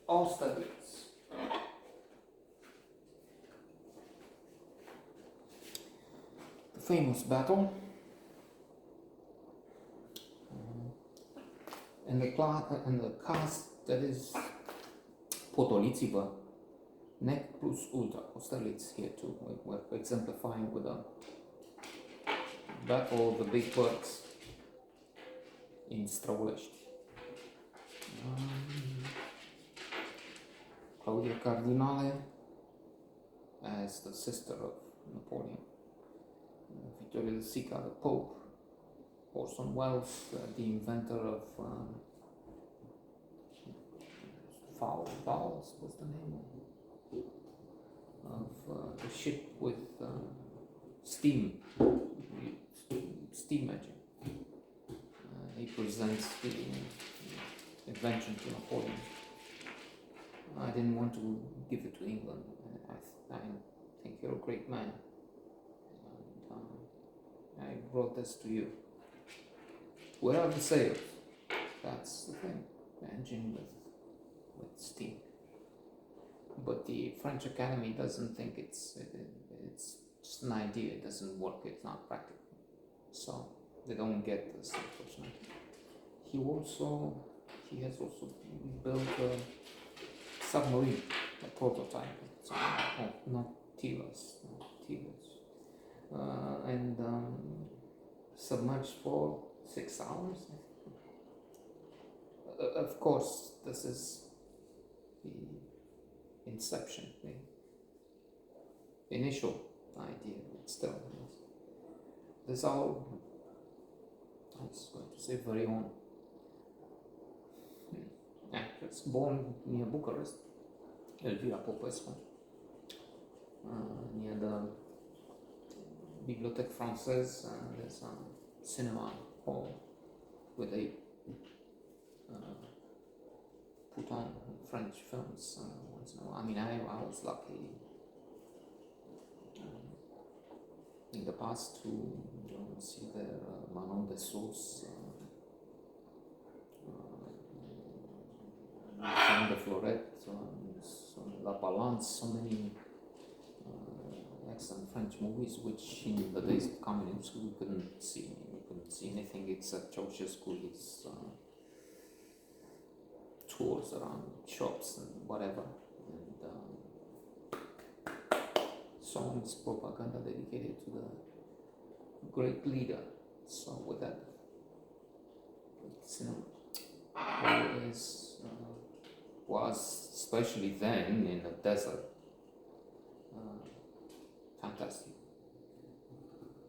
Austerlitz. The famous battle, and the cast that is Potolițiva, nec plus ultra, Austerlitz here too. We're exemplifying with a battle of the big works in Străulești. Claudia Cardinale as the sister of Napoleon, Vittorio De Sica, the Pope, Orson Welles, the inventor of Fowls, what's the name of the ship with steam engine. He presents the invention to Napoleon. I didn't want to give it to England. I think you're a great man. And I brought this to you. Where are the sails? That's the thing. The engine with steam. But the French Academy doesn't think it's just an idea. It doesn't work. It's not practical. So they don't get this, unfortunately. He has also built a submarine, a prototype. So, not Tilas, and submerged for 6 hours. Of course, this is the inception, the initial idea, but still, this all, I was going to say, very own actress, born near Bucharest, Elvira Popescu, near the Bibliothèque Française. There's a cinema hall where they put on French films once in a while. I mean, I was lucky in the past to see their Manon de Sauce, Jean de Florette, La Balance, so many excellent French movies, which in the days of communism we couldn't see. We couldn't see anything except Ceausescu's tours around shops and whatever, and songs, propaganda dedicated to the great leader. So with that, cinema was especially then in the desert fantastic.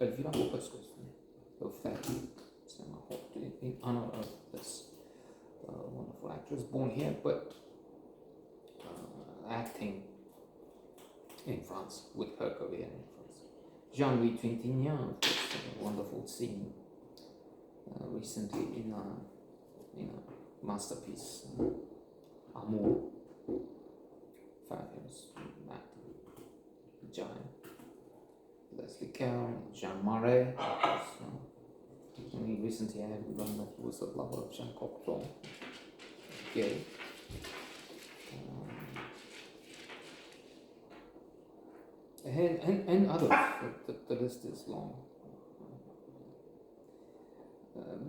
Elvira Popescu of that cinema hall in honor of this wonderful actress born here, but acting in France with her career in France. Jean-Louis Trintignant, of course, a wonderful scene recently in a masterpiece, Amour, fabulous acting, giant. Leslie Caron, Jean Marais, of course. Only recently I have learned that he was the lover of Jean Cocteau, gay. And others, the list is long.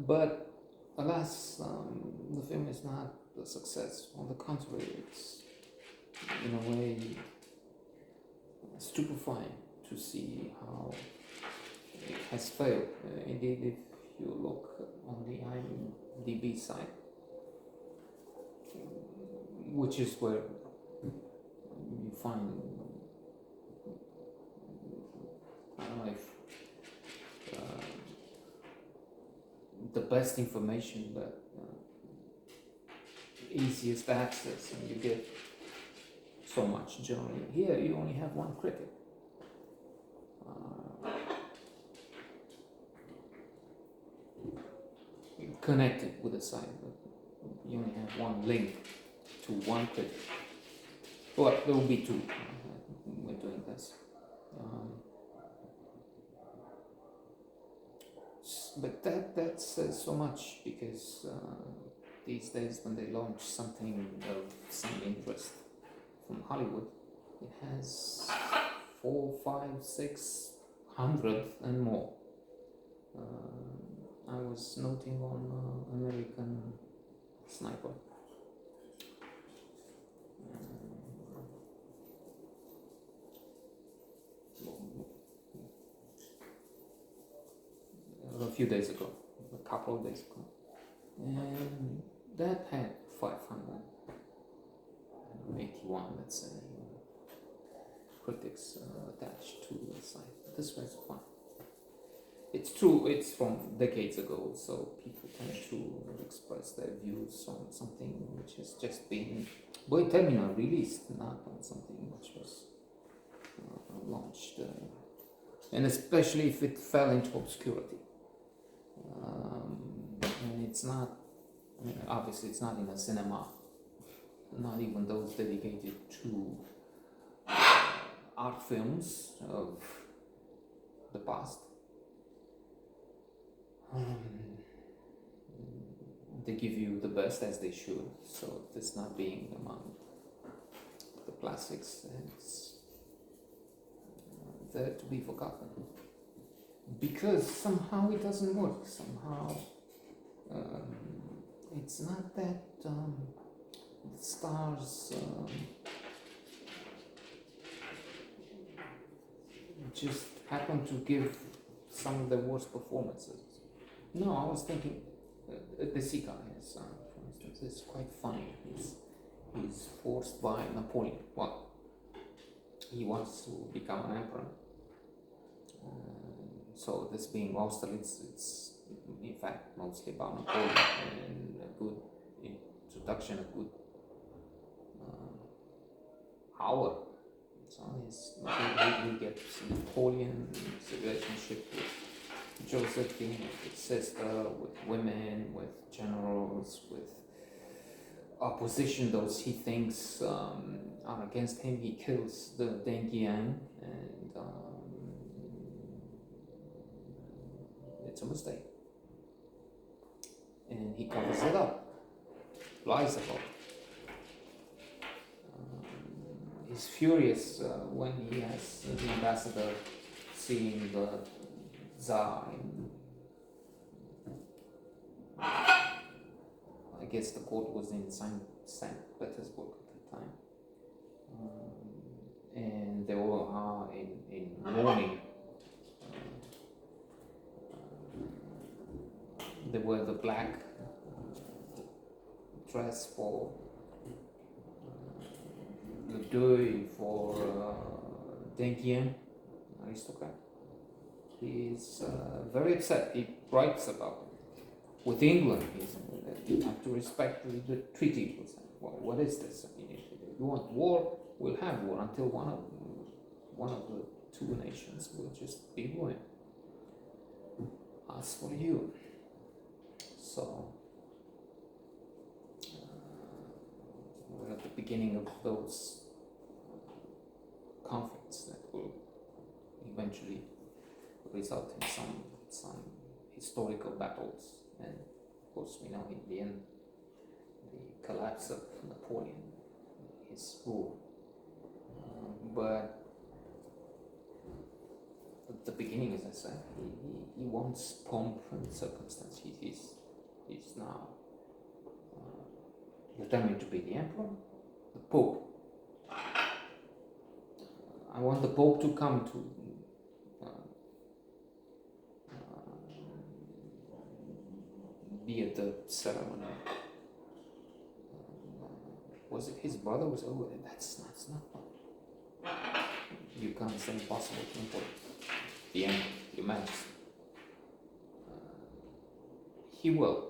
But alas, the film is not a success. On the contrary, it's in a way stupefying to see how it has failed. Indeed, if you look on the IMDb site, which is where you find, I don't know if the best information, but easiest access, and you get so much generally. Here you only have one critic. Connected with the site, but you only have one link to one critic. Well, there will be two. We're doing this. But that says so much, because these days when they launch something of some interest from Hollywood, it has 4, 5, 600 and more. I was noting on American Sniper. A few days ago, a couple of days ago, and that had 581, let's say, critics attached to the site. This was fun. It's true, it's from decades ago, so people tend to express their views on something which has just been by terminal released, not on something which was launched, and especially if it fell into obscurity. And it's not, I mean, obviously it's not in a cinema, not even those dedicated to art films of the past. They give you the best, as they should, so it's not being among the classics, it's there to be forgotten. Because somehow it doesn't work, somehow it's not that the stars just happen to give some of the worst performances. No, I was thinking the sea guy, for instance, is quite funny. He's forced by Napoleon. Well, he wants to become an emperor. So this being Austerlitz, it's in fact mostly about Napoleon and a good introduction, a good hour. So we get Napoleon, his relationship with Josephine, with his sister, with women, with generals, with opposition, those he thinks are against him. He kills the Dengian, and it's a mistake. And he covers it up, lies about it. He's furious when he has the ambassador seeing the Tsar in, I guess the court was in St. Petersburg at the time, and they all are in mourning. They wear the black dress for le deuil for Dengian, aristocrat. He's very upset. He writes about it. With England, you have to respect the treaty. Well, what is this? I mean, if you want war, we'll have war until one of the two nations will just be ruined. As for you, so we're at the beginning of those conflicts that will eventually result in some historical battles, and of course we know in the end the collapse of Napoleon, his rule. But at the beginning, as I said, he wants pomp and circumstance. He's now determined to be the emperor, the Pope. I want the Pope to come to be at the ceremony. Was it his brother? That's not one. You can't say impossible to import the emperor, your majesty. He will.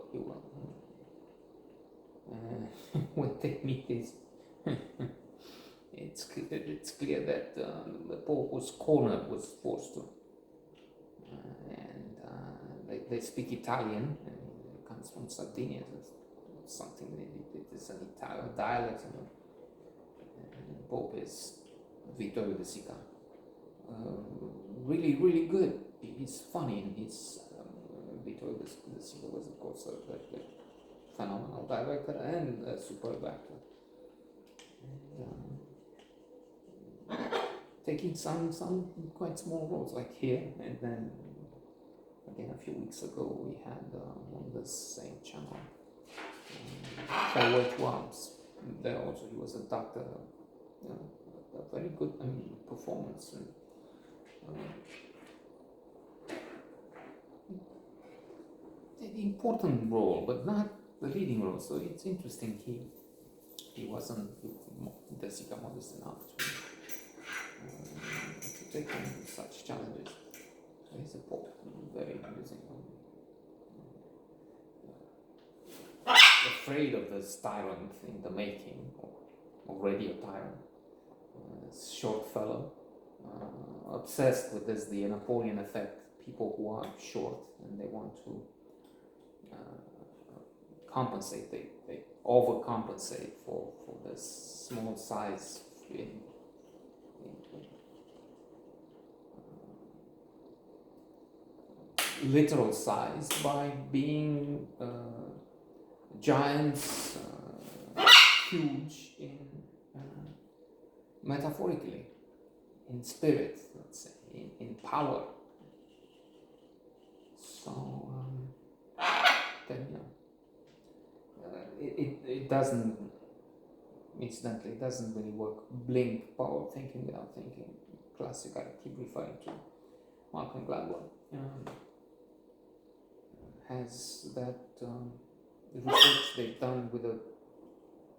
When they meet it's clear that the Pope was cornered, was forced to, and they speak Italian, and it comes from Sardinia, it's something, it is an Italian dialect, and the Pope is Vittorio De Sica. Really good. He's funny, and he's Vittorio De Sica was, of course, phenomenal director and a superb actor. And, taking some quite small roles like here, and then again a few weeks ago we had on the same channel Forward to Arms. There also he was a doctor, a very good performance. And, an important role, but not the leading role. So it's interesting. He wasn't Jessica modest enough to take on such challenges. So he's a very amusing. Afraid of this tyrant in the making, already a tyrant. Short fellow, obsessed with this, the Napoleon effect. People who are short and they want to compensate, they overcompensate for this small size in literal size by being giants, huge in metaphorically, in spirit, let's say, in power. So then, it doesn't, incidentally, it doesn't really work. Blink, power of thinking without thinking. Classic, I keep referring to Malcolm Gladwell. Has that research they've done with the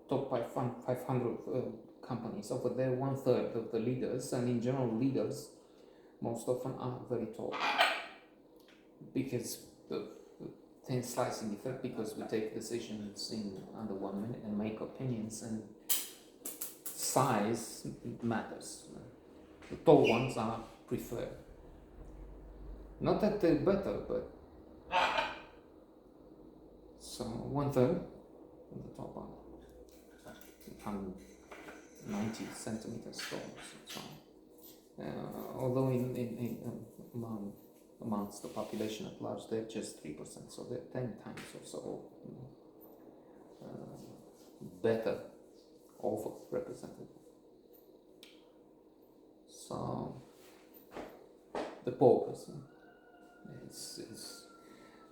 top 500 companies. Over there, 1/3 of the leaders, and in general leaders, most often are very tall. Because the thin slicing effect, because we take decisions in under 1 minute and make opinions, and size matters. The tall ones are preferred. Not that they're better, but so 1/3 of the top are 190 centimeters tall. So, although amongst the population at large, they're just 3%, so they're 10 times or so better overrepresented. So the Pope is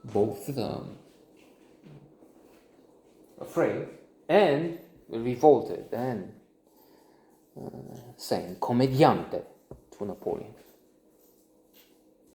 both afraid and revolted and saying commediante to Napoleon.